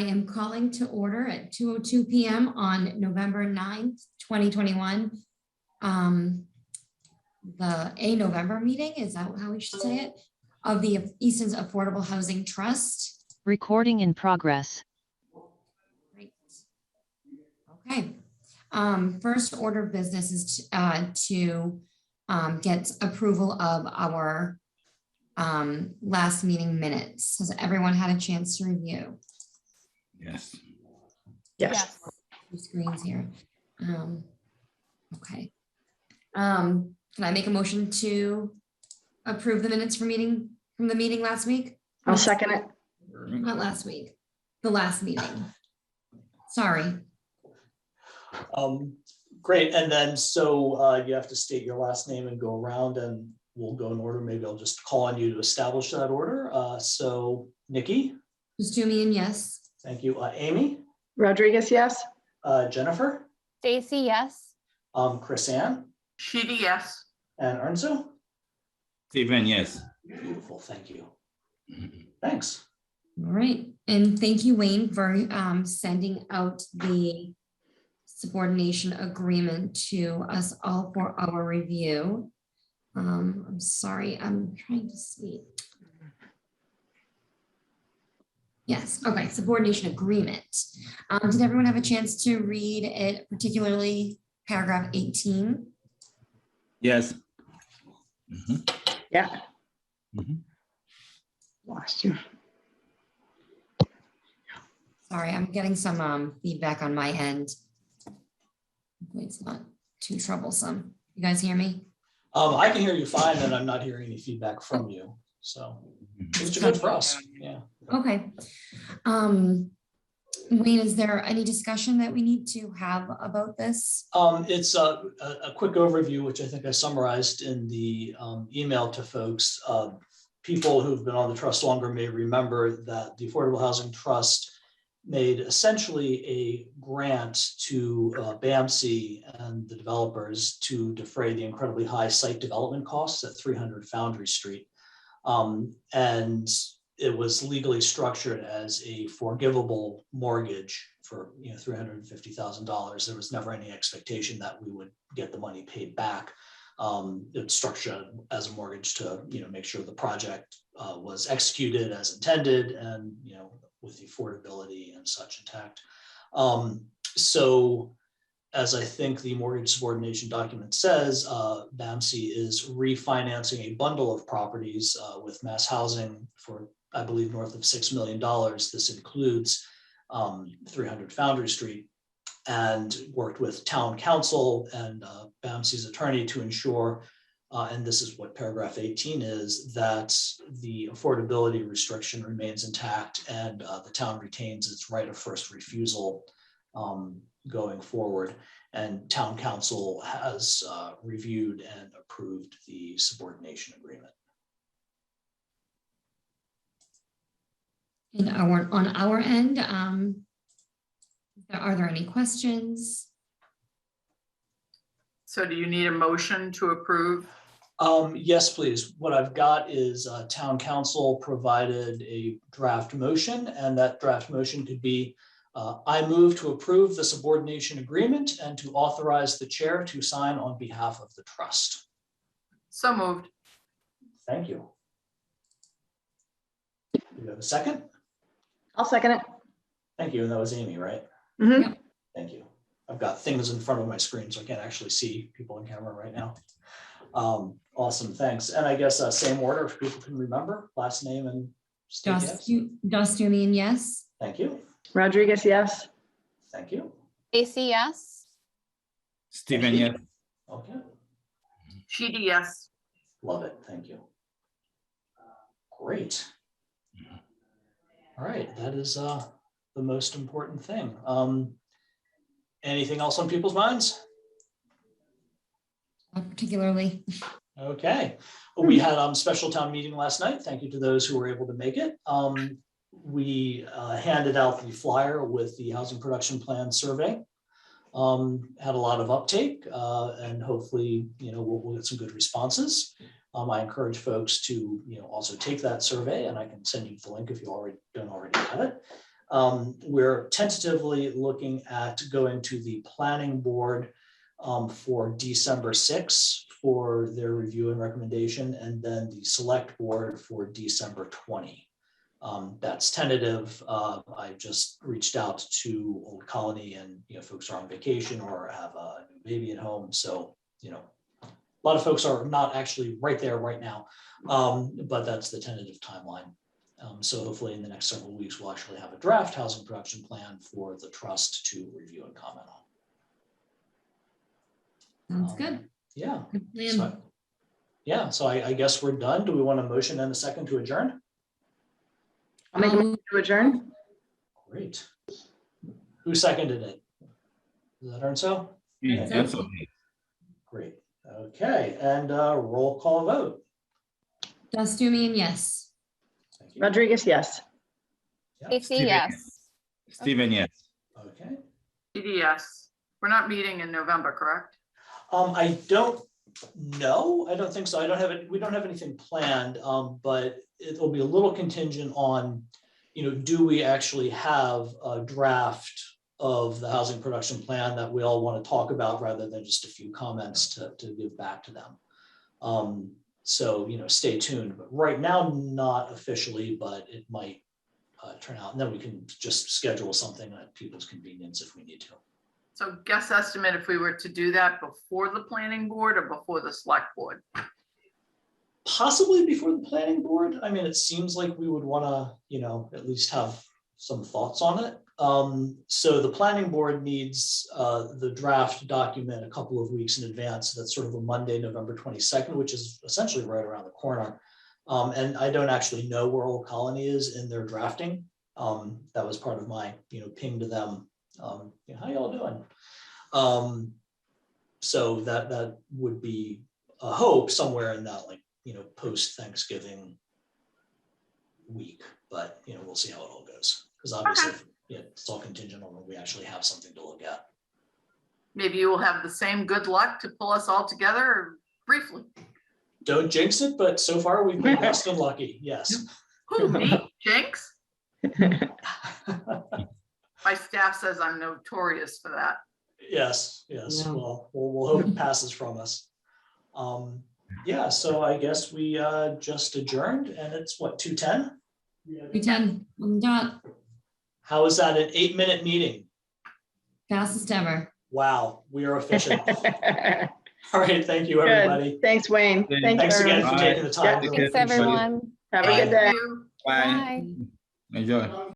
I am calling to order at 2:02 p.m. on November 9th, 2021. The November meeting, is that how we should say it? Of the Easton's Affordable Housing Trust. Recording in progress. Great. Okay. First order of business is to get approval of our last meeting minutes. Has everyone had a chance to review? Yes. Yes. Two screens here. Okay. Can I make a motion to approve the minutes from the meeting last week? I'll second it. Not last week, the last meeting. Sorry. Great. And then so you have to state your last name and go around and we'll go in order. Maybe I'll just call on you to establish that order. So Nikki. Jumian, yes. Thank you. Amy. Rodriguez, yes. Jennifer. Stacy, yes. Chris Ann. Sheedy, yes. And Ernzo. Stephen, yes. Beautiful. Thank you. Thanks. All right. And thank you, Wayne, for sending out the subordination agreement to us all for our review. I'm sorry, I'm trying to see. Yes, okay, subordination agreement. Did everyone have a chance to read it, particularly paragraph 18? Yes. Yeah. Mhm. Lost you. Sorry, I'm getting some feedback on my end. Hopefully it's not too troublesome. You guys hear me? I can hear you fine and I'm not hearing any feedback from you. So it's good for us. Yeah. Okay. Wayne, is there any discussion that we need to have about this? It's a quick overview, which I think I summarized in the email to folks. People who've been on the trust longer may remember that the Affordable Housing Trust made essentially a grant to BAMC and the developers to defray the incredibly high site development costs at 300 Foundry Street. And it was legally structured as a forgivable mortgage for $350,000. There was never any expectation that we would get the money paid back. It's structured as a mortgage to make sure the project was executed as intended and with the affordability and such intact. So as I think the mortgage subordination document says, BAMC is refinancing a bundle of properties with Mass Housing for, I believe, north of $6 million. This includes 300 Foundry Street, and worked with town council and BAMC's attorney to ensure, and this is what paragraph 18 is, that the affordability restriction remains intact and the town retains its right of first refusal going forward. And town council has reviewed and approved the subordination agreement. And on our end, are there any questions? So do you need a motion to approve? Yes, please. What I've got is town council provided a draft motion, and that draft motion could be, I move to approve the subordination agreement and to authorize the chair to sign on behalf of the trust. So moved. Thank you. Do you have a second? I'll second it. Thank you. And that was Amy, right? Mhm. Thank you. I've got things in front of my screen, so I can't actually see people in camera right now. Awesome, thanks. And I guess same order if people can remember, last name and state yes. Jumian, yes. Thank you. Rodriguez, yes. Thank you. Stacy, yes. Stephen, yes. Okay, Sheedy, yes. love it. Thank you. Great. All right, that is the most important thing. Anything else on people's minds? Not particularly. Okay, we had special town meeting last night. Thank you to those who were able to make it. We handed out the flyer with the housing production plan survey. Had a lot of uptake and hopefully, we'll get some good responses. I encourage folks to, also take that survey, and I can send you the link if you don't already have it. We're tentatively looking at going to the planning board for December 6th for their review and recommendation, and then the select board for December 20. That's tentative. I just reached out to Old Colony, and folks are on vacation or have a new baby at home. So, a lot of folks are not actually right there right now, but that's the tentative timeline. So hopefully in the next several weeks, we'll actually have a draft housing production plan for the trust to review and comment on. Sounds good. Yeah. Good plan. So, yeah, so I guess we're done. Do we want a motion and a second to adjourn? I'll make a motion to adjourn. Great. Who seconded it? Does that earn so? Yeah, That's that's okay. okay. Great. Okay, and roll call vote. Dustumian, yes. Thank you. Rodriguez, yes. Yeah. Stacy, Stephen, yes. Stephen, yes. Okay. Sheedy, yes. We're not meeting in November, correct? I don't know. I don't think so. I don't have it. We don't have anything planned, but it'll be a little contingent on, do we actually have a draft of the housing production plan that we all want to talk about rather than just a few comments to give back to them. So, stay tuned. But right now, not officially, but it might turn out. And then we can just schedule something at people's convenience if we need to. So guess estimate if we were to do that before the planning board or before the select board? Possibly before the planning board. I mean, it seems like we would want to, at least have some thoughts on it. So the planning board needs the draft document a couple of weeks in advance. That's sort of a Monday, November 22nd, which is essentially right around the corner. And I don't actually know where Old Colony is in their drafting. That was part of my, ping to them. How y'all doing? So that would be a hope somewhere in that, post Thanksgiving week, but we'll see how it all goes. Because obviously, it's all contingent on when we actually have something to look at. Maybe you will have the same good luck to pull us all together briefly. Don't jinx it, but so far we've been blessed and lucky. Yes. Who, me, Jinx? My staff says I'm notorious for that. Yes. Yeah. Well, we'll hope it passes from us. Yeah. So I guess we just adjourned, and it's what, 2:10? 3:10 on the dot, How is that an 8-minute meeting? fastest ever. Wow, we are efficient. All right, thank you, everybody. Good. Thanks, Wayne. Yeah. Thank you, Thanks again for everyone. Bye. taking the time. Yeah. Really Thanks, appreciate it. everyone. Have a Bye. good day. Thank you. Bye. Bye. Enjoy.